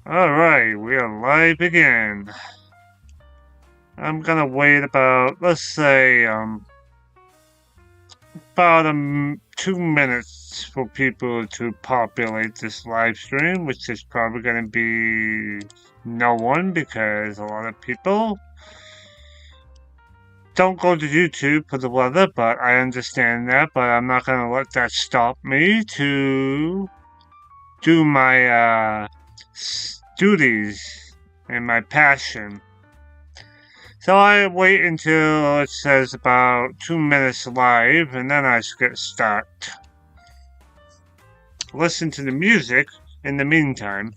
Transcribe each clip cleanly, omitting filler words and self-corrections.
Alright, we are live again. I'm gonna wait about, let's say, about 2 minutes for people to populate this live stream, which is probably gonna be no one because a lot of people don't go to YouTube for the weather, but I understand that, but I'm not gonna let that stop me to do my duties and my passion. So I wait until it says about 2 minutes live, and then I get start. Listen to the music in the meantime.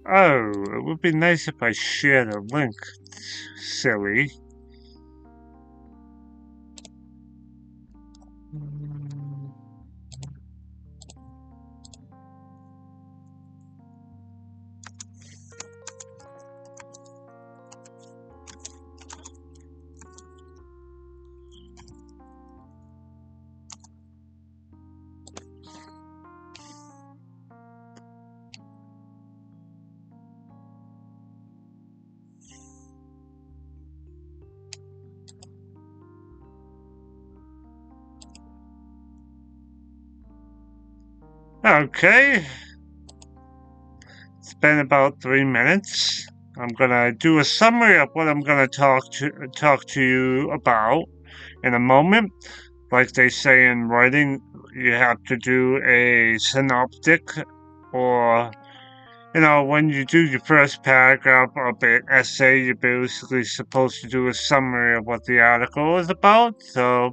Oh, it would be nice if I shared a link, silly. Okay. It's been about 3 minutes. I'm gonna do a summary of what I'm gonna talk to you about in a moment. Like they say in writing, you have to do a synoptic, or when you do your first paragraph of an essay, you're basically supposed to do a summary of what the article is about. So,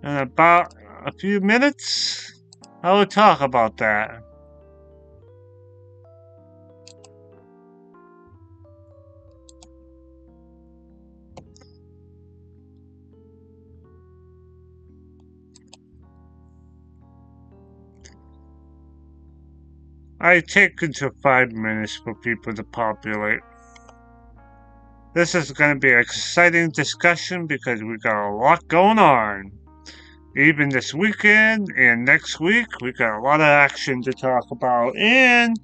in about a few minutes, I will talk about that. I take until 5 minutes for people to populate. This is going to be an exciting discussion because we got a lot going on. Even this weekend and next week, we got a lot of action to talk about and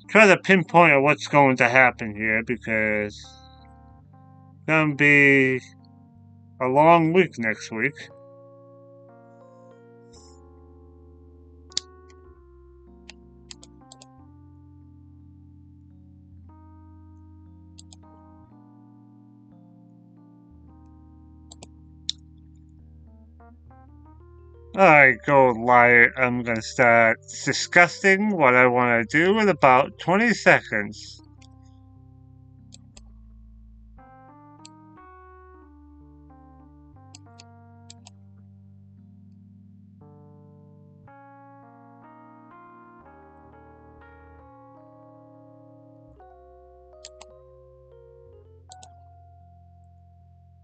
try to pinpoint what's going to happen here because it's going to be a long week next week. Alright, go live. I'm going to start discussing what I want to do in about 20 seconds.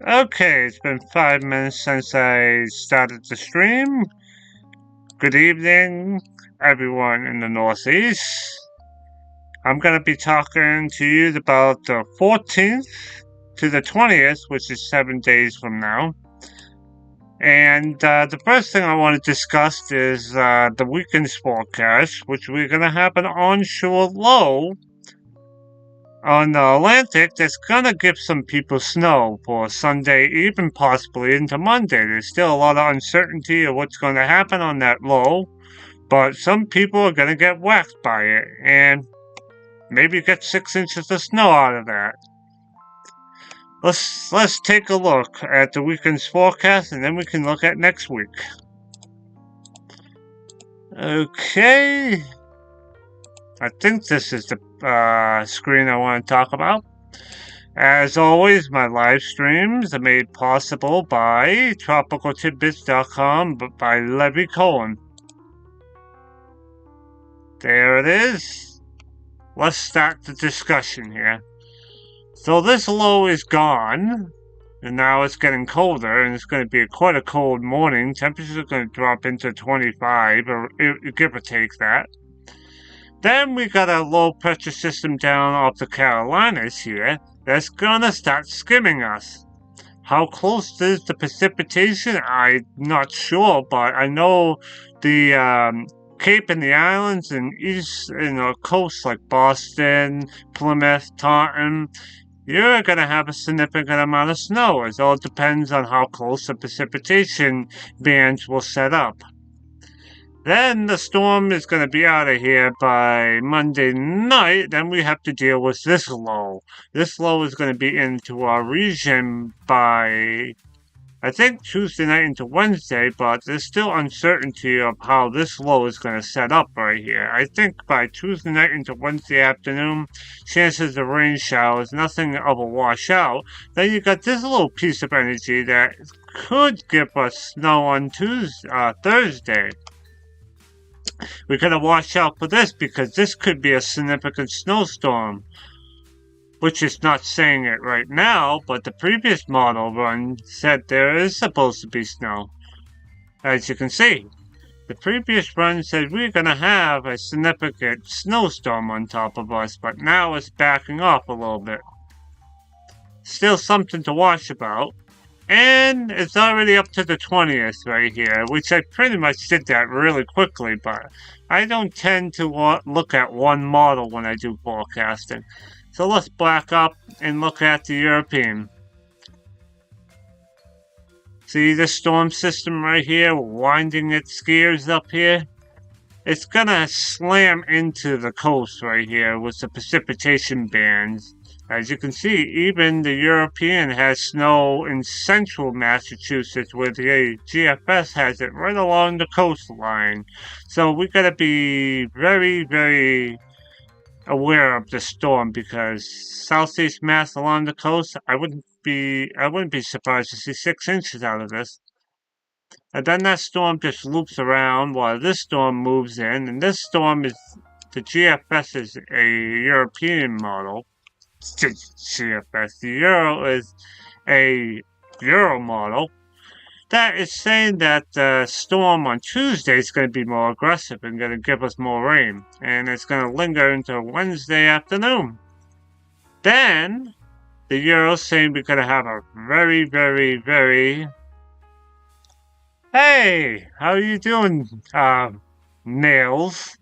Okay, it's been 5 minutes since I started the stream. Good evening, everyone in the Northeast. I'm going to be talking to you about the 14th to the 20th, which is 7 days from now. And the first thing I want to discuss is the weekend's forecast, which we're going to have an onshore low on the Atlantic that's gonna give some people snow for Sunday, even possibly into Monday. There's still a lot of uncertainty of what's going to happen on that low, but some people are gonna get whacked by it and maybe get 6 inches of snow out of that. Let's take a look at the weekend's forecast and then we can look at next week. Okay, I think this is the screen I want to talk about. As always, my live streams are made possible by tropicaltidbits.com by Levy Cohen. There it is. Let's start the discussion here. So this low is gone, and now it's getting colder, and it's going to be quite a cold morning. Temperatures are going to drop into 25, or give or take that. Then we got a low pressure system down off the Carolinas here that's gonna start skimming us. How close is the precipitation? I'm not sure, but I know the Cape and the islands and east coast like Boston, Plymouth, Taunton, you're gonna have a significant amount of snow. It all depends on how close the precipitation bands will set up. Then the storm is going to be out of here by Monday night. Then we have to deal with this low. This low is going to be into our region by, I think, Tuesday night into Wednesday, but there's still uncertainty of how this low is going to set up right here. I think by Tuesday night into Wednesday afternoon, chances of rain showers, nothing of a washout. Then you got this little piece of energy that could give us snow on Thursday. We gotta watch out for this because this could be a significant snowstorm. Which is not saying it right now, but the previous model run said there is supposed to be snow. As you can see, the previous run said we're gonna have a significant snowstorm on top of us, but now it's backing off a little bit. Still something to watch about. And it's already up to the 20th right here, which I pretty much did that really quickly, but I don't tend to look at one model when I do forecasting. So let's back up and look at the European. See the storm system right here, winding its gears up here? It's gonna slam into the coast right here with the precipitation bands. As you can see, even the European has snow in central Massachusetts, where the GFS has it right along the coastline. So we gotta be very, very aware of the storm because southeast Mass along the coast, I wouldn't be surprised to see 6 inches out of this. And then that storm just loops around while this storm moves in, and this storm is the GFS is a European model. GFS. The Euro is a Euro model that is saying that the storm on Tuesday is going to be more aggressive and going to give us more rain, and it's going to linger into Wednesday afternoon. Then the Euro is saying we're going to have a very, very, very. Hey, how are you doing, Nails?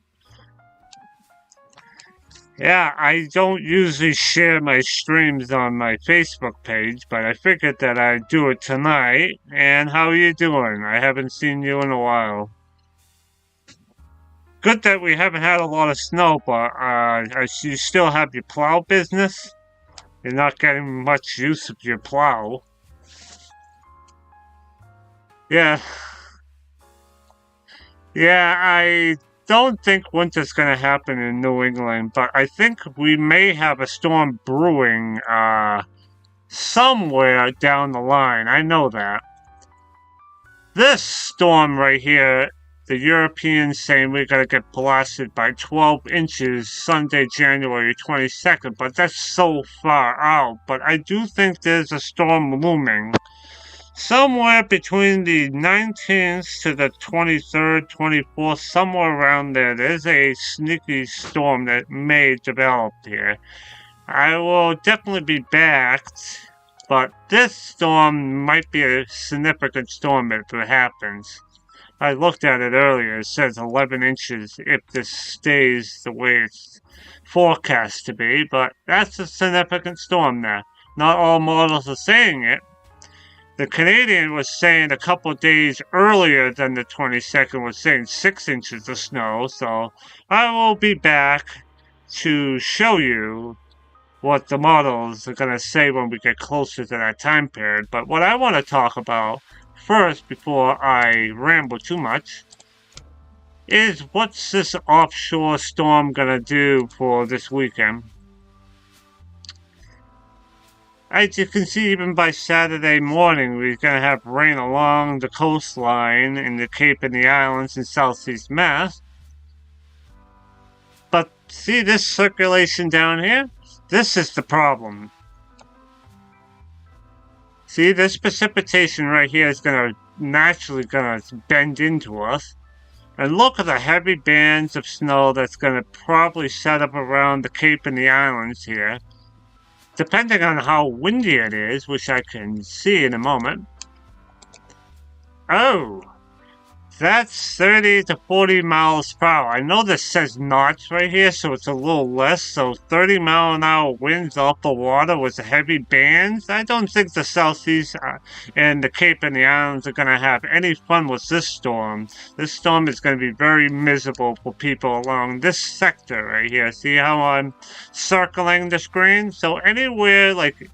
Yeah, I don't usually share my streams on my Facebook page, but I figured that I'd do it tonight. And how are you doing? I haven't seen you in a while. Good that we haven't had a lot of snow, but you still have your plow business? You're not getting much use of your plow. Yeah. Yeah, I don't think winter's going to happen in New England, but I think we may have a storm brewing somewhere down the line. I know that. This storm right here the Europeans saying we're going to get blasted by 12 inches Sunday, January 22nd, but that's so far out. But I do think there's a storm looming. Somewhere between the 19th to the 23rd, 24th, somewhere around there, there's a sneaky storm that may develop here. I will definitely be back, but this storm might be a significant storm if it happens. I looked at it earlier. It says 11 inches if this stays the way it's forecast to be, but that's a significant storm there. Not all models are saying it. The Canadian was saying a couple of days earlier than the 22nd was saying 6 inches of snow, so I will be back to show you what the models are going to say when we get closer to that time period. But what I want to talk about first, before I ramble too much, is what's this offshore storm going to do for this weekend? As you can see, even by Saturday morning, we're going to have rain along the coastline in the Cape and the Islands in southeast Mass. But see this circulation down here? This is the problem. See, this precipitation right here is naturally going to bend into us. And look at the heavy bands of snow that's going to probably set up around the Cape and the Islands here. Depending on how windy it is, which I can see in a moment. Oh, that's 30 to 40 miles per hour. I know this says knots right here, so it's a little less. So 30-mile-an-hour winds off the water with heavy bands. I don't think the Southeast and the Cape and the Islands are going to have any fun with this storm. This storm is going to be very miserable for people along this sector right here. See how I'm circling the screen? So anywhere like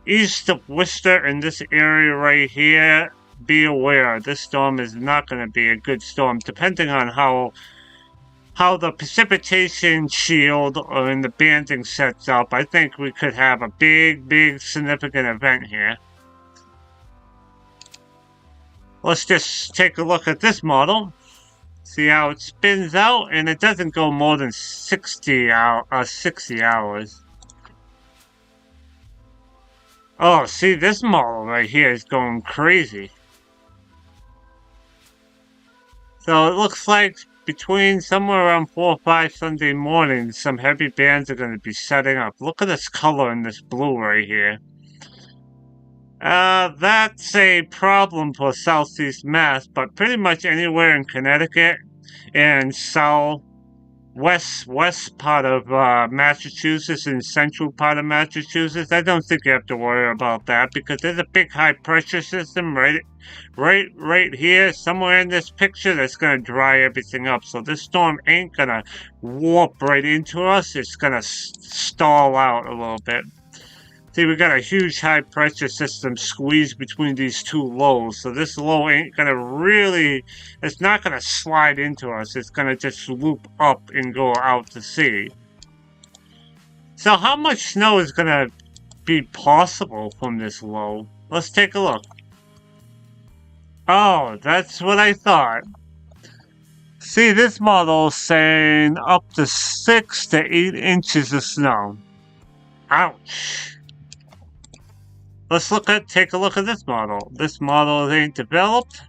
east of Worcester in this area right here, be aware, this storm is not going to be a good storm, depending on how the precipitation shield or in the banding sets up. I think we could have a big significant event here. Let's just take a look at this model. See how it spins out, and it doesn't go more than 60 hours. Oh, see, this model right here is going crazy. So it looks like between somewhere around 4 or 5 Sunday mornings, some heavy bands are going to be setting up. Look at this color in this blue right here. That's a problem for southeast Mass, but pretty much anywhere in Connecticut and west part of Massachusetts and central part of Massachusetts, I don't think you have to worry about that because there's a big high pressure system right here, somewhere in this picture, that's going to dry everything up. So this storm ain't going to warp right into us. It's going to stall out a little bit. See, we got a huge high pressure system squeezed between these two lows. So this low ain't going to it's not going to slide into us. It's going to just loop up and go out to sea. So how much snow is going to be possible from this low? Let's take a look. Oh, that's what I thought. See, this model is saying up to 6 to 8 inches of snow. Ouch. Let's take a look at this model. This model ain't developed.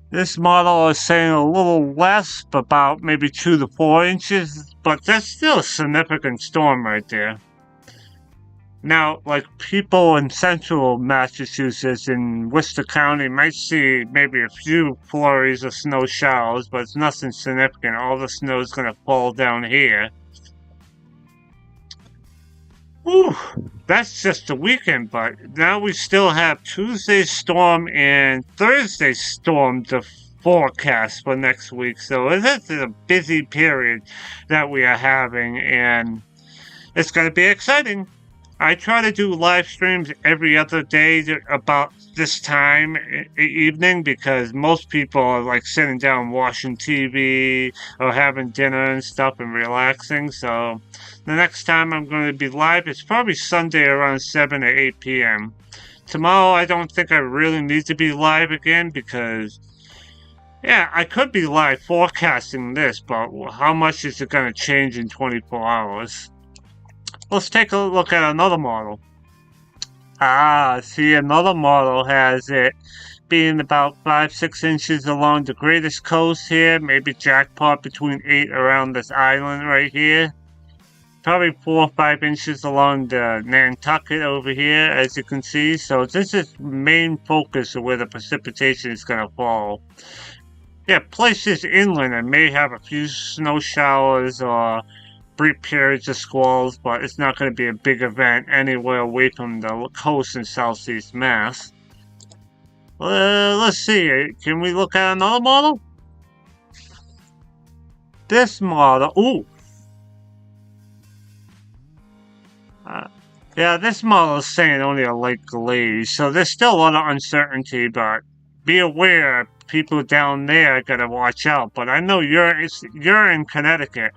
This model is saying a little less, about maybe 2 to 4 inches, but that's still a significant storm right there. Now, like people in central Massachusetts in Worcester County might see maybe a few flurries of snow showers, but it's nothing significant. All the snow is going to fall down here. Whew, that's just the weekend, but now we still have Tuesday's storm and Thursday's storm to forecast for next week. So this is a busy period that we are having, and it's going to be exciting. I try to do live streams every other day about this time evening because most people are like sitting down watching TV or having dinner and stuff and relaxing. So the next time I'm going to be live is probably Sunday around 7 or 8 p.m. tomorrow I don't think I really need to be live again because, yeah, I could be live forecasting this, but how much is it going to change in 24 hours? Let's take a look at another model. See, another model has it being about 5-6 inches along the greatest coast here, maybe jackpot between 8 around this island right here. Probably 4 or 5 inches along the Nantucket over here, as you can see. So this is main focus of where the precipitation is going to fall. Yeah, places inland and may have a few snow showers or brief periods of squalls, but it's not going to be a big event anywhere away from the coast in southeast Mass. Let's see. Can we look at another model? This model. Ooh. Yeah, this model is saying only a light glaze, so there's still a lot of uncertainty, but be aware, people down there gotta watch out. But I know you're in Connecticut,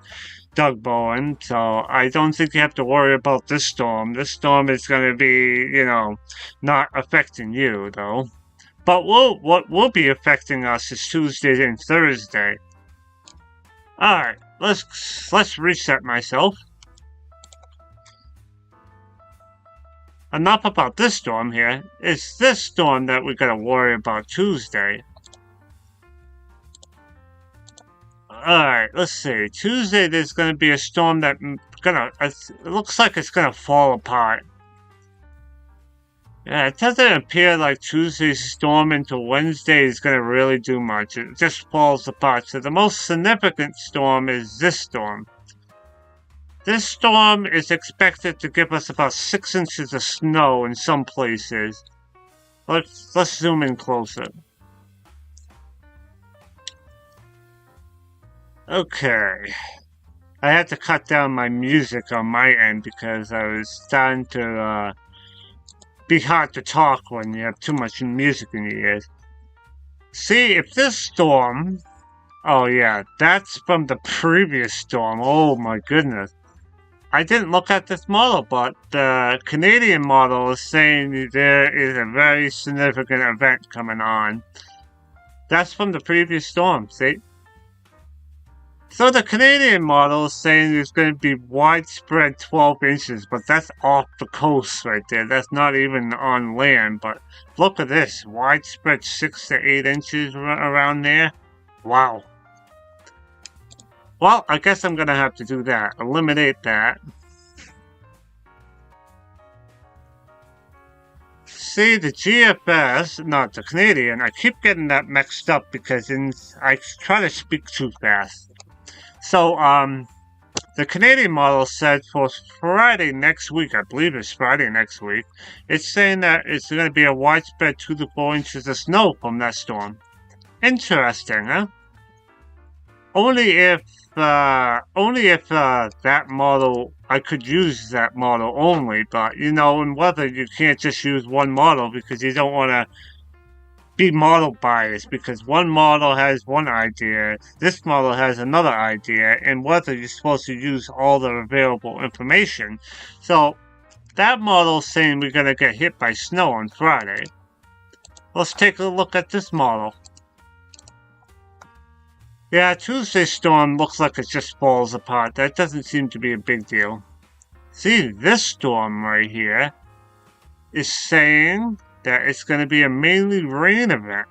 Doug Bowen, so I don't think you have to worry about this storm. This storm is gonna be, not affecting you, though. But what will be affecting us is Tuesday and Thursday. Alright, let's reset myself. Enough about this storm here. It's this storm that we gotta worry about Tuesday. Alright, let's see. Tuesday there's gonna be a storm that it looks like it's gonna fall apart. Yeah, it doesn't appear like Tuesday's storm into Wednesday is gonna really do much. It just falls apart. So the most significant storm is this storm. This storm is expected to give us about 6 inches of snow in some places. Let's zoom in closer. Okay. I had to cut down my music on my end because I was starting to be hard to talk when you have too much music in your ears. See, if this storm... Oh yeah, that's from the previous storm. Oh my goodness. I didn't look at this model, but the Canadian model is saying there is a very significant event coming on. That's from the previous storm, see? So the Canadian model is saying there's going to be widespread 12 inches, but that's off the coast right there. That's not even on land, but look at this. Widespread 6 to 8 inches around there. Wow. Well, I guess I'm going to have to do that. Eliminate that. See, the GFS, not the Canadian, I keep getting that mixed up because I try to speak too fast. So, the Canadian model said for Friday next week, I believe it's Friday next week, it's saying that it's going to be a widespread 2 to 4 inches of snow from that storm. Interesting, huh? Only if that model, I could use that model only, but in weather you can't just use one model because you don't want to be model biased because one model has one idea, this model has another idea, and weather you're supposed to use all the available information. So that model is saying we're going to get hit by snow on Friday. Let's take a look at this model. Yeah, Tuesday's storm looks like it just falls apart. That doesn't seem to be a big deal. See, this storm right here is saying that it's going to be a mainly rain event.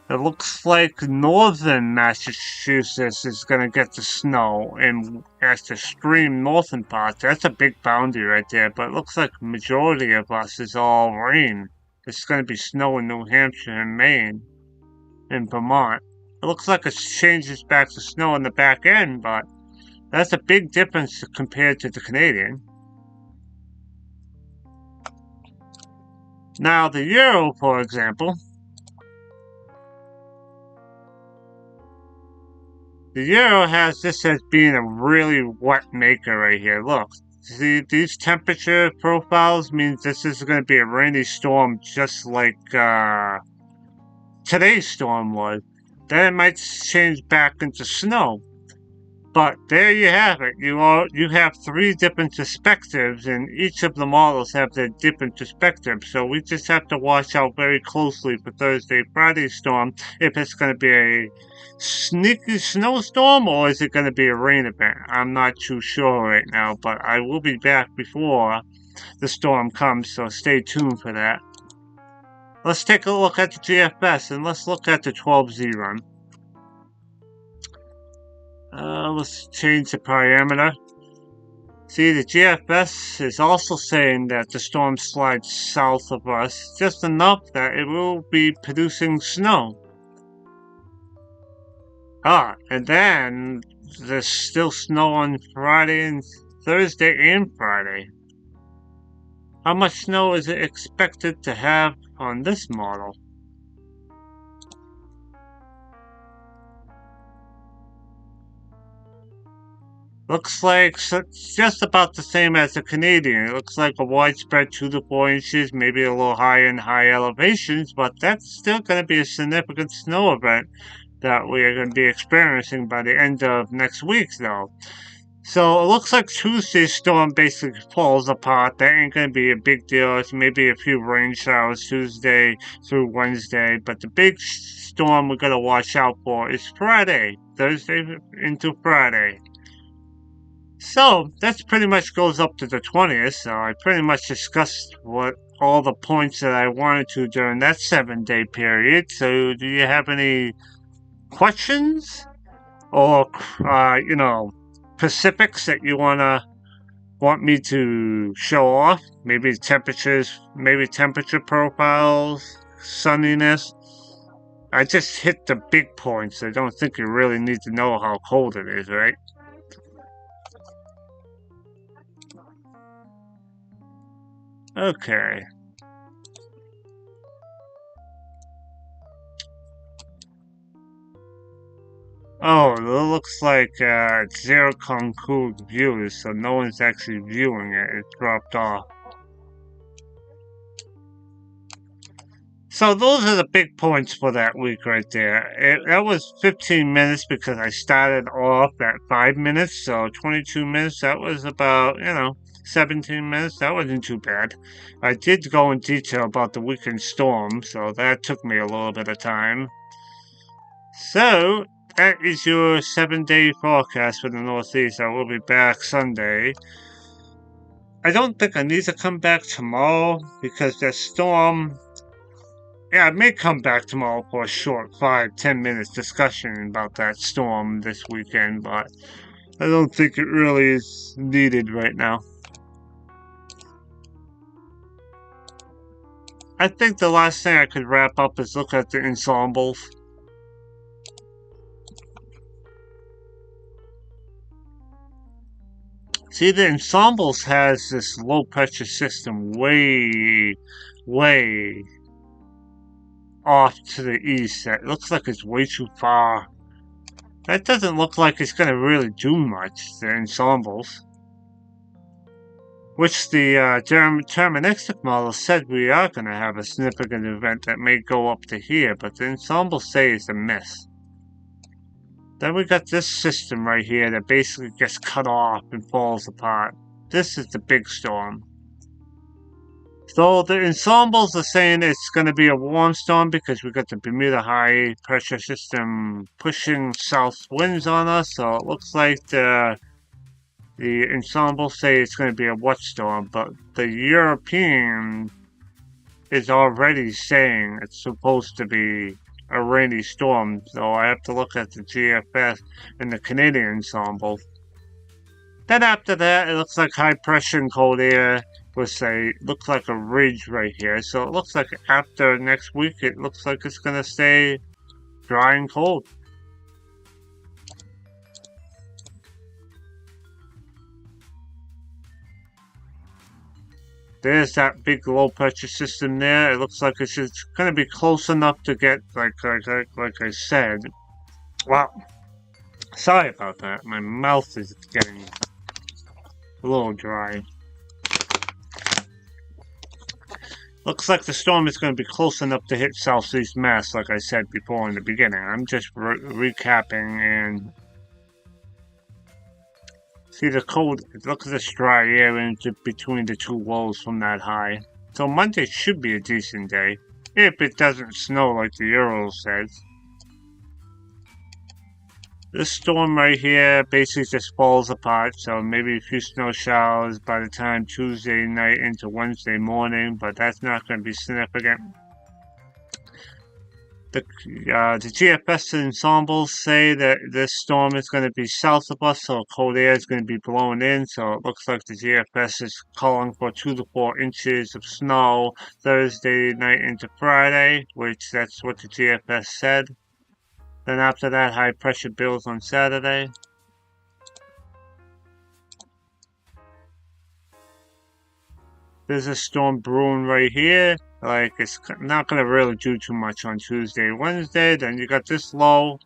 It looks like northern Massachusetts is going to get the snow, and as the extreme northern part, that's a big boundary right there, but it looks like the majority of us is all rain. It's going to be snow in New Hampshire and Maine and Vermont. It looks like it changes back to snow on the back end, but that's a big difference compared to the Canadian. Now, the Euro, for example. The Euro has this as being a really wet maker right here. Look, see, these temperature profiles means this is going to be a rainy storm just like today's storm was. Then it might change back into snow. But there you have it. You have three different perspectives, and each of the models have their different perspectives. So we just have to watch out very closely for Thursday, Friday storm, if it's going to be a sneaky snowstorm or is it going to be a rain event. I'm not too sure right now, but I will be back before the storm comes, so stay tuned for that. Let's take a look at the GFS, and let's look at the 12Z run. Let's change the parameter. See, the GFS is also saying that the storm slides south of us just enough that it will be producing snow. And then there's still snow on Friday and Thursday and Friday. How much snow is it expected to have on this model? Looks like it's just about the same as the Canadian. It looks like a widespread 2 to 4 inches, maybe a little higher in high elevations, but that's still going to be a significant snow event that we are going to be experiencing by the end of next week, though. So it looks like Tuesday's storm basically falls apart. That ain't going to be a big deal. It's maybe a few rain showers Tuesday through Wednesday, but the big storm we're going to watch out for is Friday, Thursday into Friday. So that pretty much goes up to the 20th. So I pretty much discussed all the points that I wanted to during that 7-day period. So do you have any questions or specifics that you want me to show off? Maybe temperatures, maybe temperature profiles, sunniness. I just hit the big points. I don't think you really need to know how cold it is, right? Okay. Oh, it looks like it's zero conclude views, so no one's actually viewing it. It dropped off. So those are the big points for that week right there. That was 15 minutes because I started off at 5 minutes, so 22 minutes. That was about, 17 minutes. That wasn't too bad. I did go in detail about the weekend storm, so that took me a little bit of time. So that is your 7-day forecast for the Northeast. I will be back Sunday. I don't think I need to come back tomorrow because that storm. Yeah, I may come back tomorrow for a short 5-10 minutes discussion about that storm this weekend, but I don't think it really is needed right now. I think the last thing I could wrap up is look at the ensembles. See, the ensembles has this low pressure system way off to the east. That looks like it's way too far. That doesn't look like it's going to really do much, the ensembles. Which the deterministic model said we are going to have a significant event that may go up to here, but the ensembles say it's a miss. Then we got this system right here that basically gets cut off and falls apart. This is the big storm. So the ensembles are saying it's going to be a warm storm because we got the Bermuda high pressure system pushing south winds on us. So it looks like the ensembles say it's going to be a wet storm, but the European is already saying it's supposed to be a rainy storm. So I have to look at the GFS and the Canadian ensemble. Then after that, it looks like high pressure and cold air. Looks like a ridge right here. So it looks like after next week, it looks like it's going to stay dry and cold. There's that big low pressure system there. It looks like it's just going to be close enough to get, like I said. Well, sorry about that. My mouth is getting a little dry. Looks like the storm is going to be close enough to hit southeast Mass, like I said before in the beginning. I'm just recapping, and See the cold, look at this dry air in between the two lows from that high. So Monday should be a decent day, if it doesn't snow like the Euro says. This storm right here basically just falls apart, so maybe a few snow showers by the time Tuesday night into Wednesday morning, but that's not going to be significant. The GFS ensembles say that this storm is going to be south of us, so cold air is going to be blowing in. So it looks like the GFS is calling for 2 to 4 inches of snow Thursday night into Friday, which that's what the GFS said. Then after that, high pressure builds on Saturday. There's a storm brewing right here. Like, it's not going to really do too much on Tuesday, Wednesday. Then you got this low,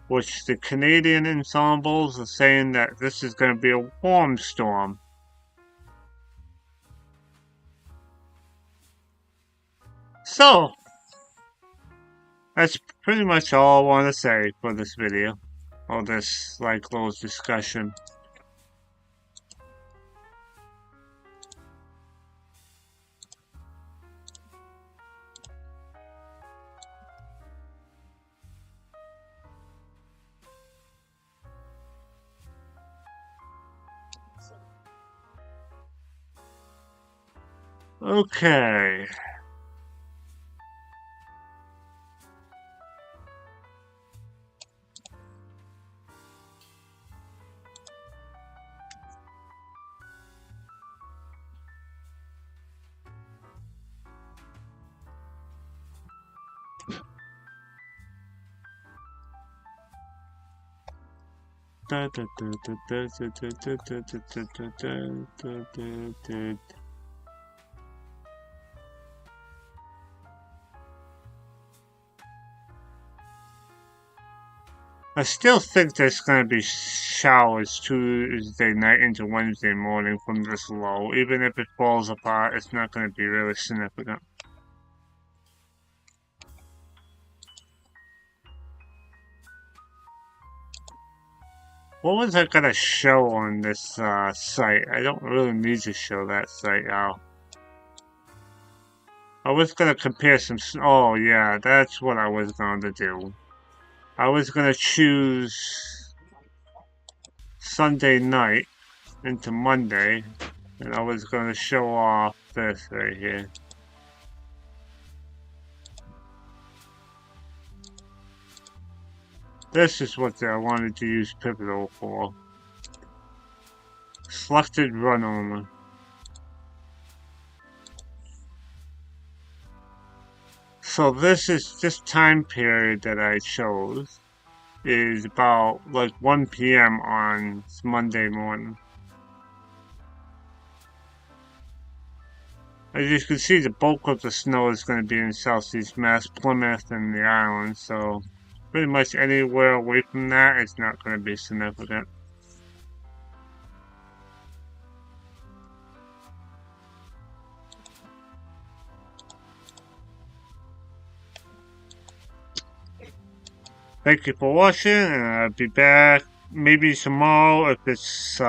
which the Canadian ensembles are saying that this is going to be a warm storm. So, that's pretty much all I want to say for this video, or this, like, closed discussion. Okay. I still think there's going to be showers Tuesday night into Wednesday morning from this low. Even if it falls apart, it's not going to be really significant. What was I going to show on this site? I don't really need to show that site out. I was going to compare some... Oh, yeah, that's what I was going to do. I was going to choose Sunday night into Monday, and I was going to show off this right here. This is what I wanted to use Pivotal for. Selected run only. So this time period that I chose is about like 1 p.m. on Monday morning. As you can see, the bulk of the snow is going to be in southeast Mass, Plymouth, and the islands, so pretty much anywhere away from that is not going to be significant. Thank you for watching, and I'll be back maybe tomorrow if it's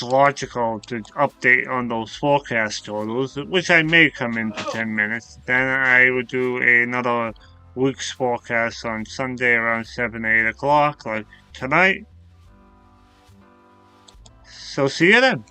logical to update on those forecast totals, which I may come in for 10 minutes. Then I will do another week's forecast on Sunday around 7, 8 o'clock, like tonight. So see you then.